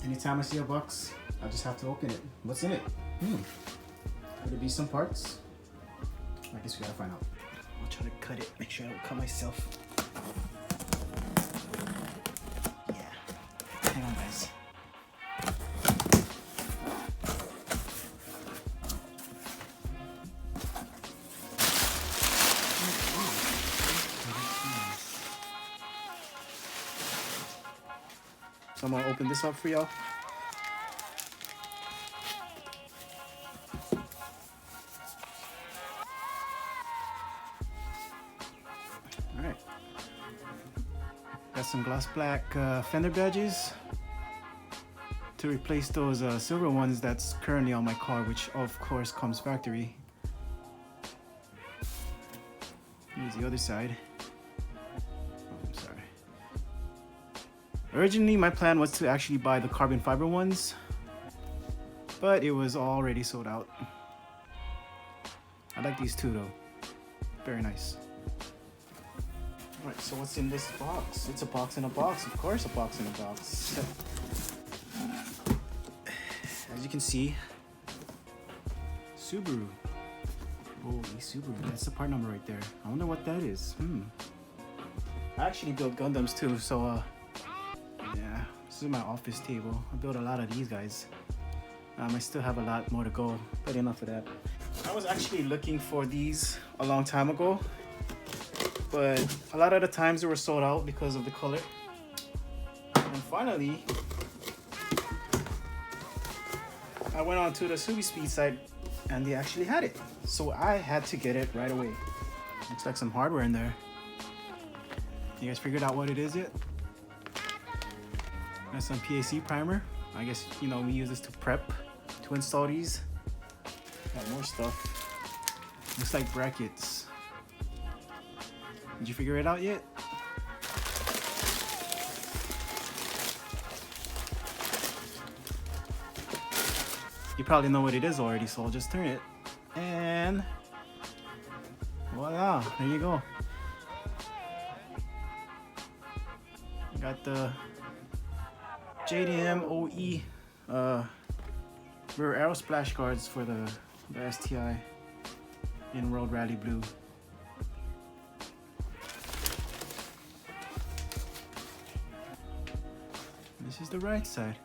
Anytime I see a box, I just have to open it. What's in it? Could it be some parts? I guess we gotta find out. I'll try to cut it, make sure I don't cut myself. Yeah. Hang on, guys. So I'm gonna open this up for y'all. Alright. Got some gloss black fender badges to replace those silver ones that's currently on my car, which of course comes factory. Here's the other side. Originally, my plan was to actually buy the carbon fiber ones, but it was already sold out. I like these too though. Very nice. Alright, so what's in this box? It's a box in a box. Of course, a box in a box. As you can see, Subaru. Holy Subaru. That's the part number right there. I wonder what that is. I actually build Gundams too, so yeah, this is my office table. I built a lot of these guys. I still have a lot more to go, but enough of that. I was actually looking for these a long time ago, but a lot of the times they were sold out because of the color. And finally, I went on to the StI site and they actually had it. So I had to get it right away. Looks like some hardware in there. You guys figured out what it is yet? Got some PAC primer. I guess, you know, we use this to prep to install these. Got more stuff. Looks like brackets. Did you figure it out yet? You probably know what it is already, so I'll just turn it. And voila, there you go. Got the JDM OE rear Aero splash guards for the STI in World Rally Blue. This is the right side.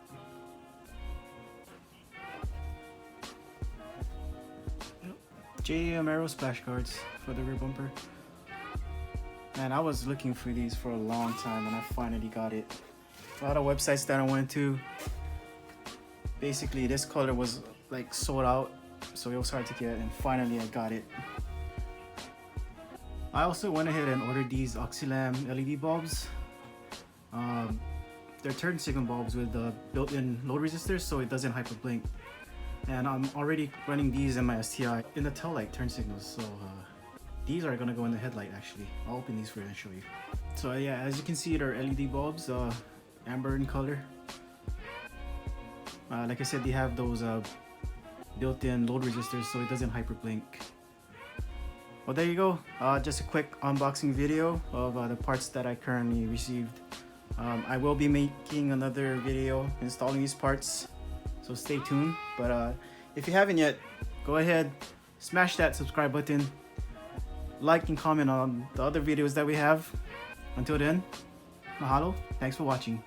JDM Aero splash guards for the rear bumper. Man, I was looking for these for a long time and I finally got it. A lot of websites that I went to, basically this color was like sold out, so it was hard to get, and finally I got it. I also went ahead and ordered these Oxilam LED bulbs. They're turn signal bulbs with built-in load resistors, so it doesn't hyper blink. And I'm already running these in my STI in the tail light turn signals, so these are gonna go in the headlight actually. I'll open these for you and show you. So yeah, as you can see, they're LED bulbs, amber in color. Like I said, they have those built-in load resistors, so it doesn't hyper blink. Well, there you go. Just a quick unboxing video of the parts that I currently received. I will be making another video installing these parts, so stay tuned. But if you haven't yet, go ahead, smash that subscribe button, like and comment on the other videos that we have. Until then, mahalo, thanks for watching.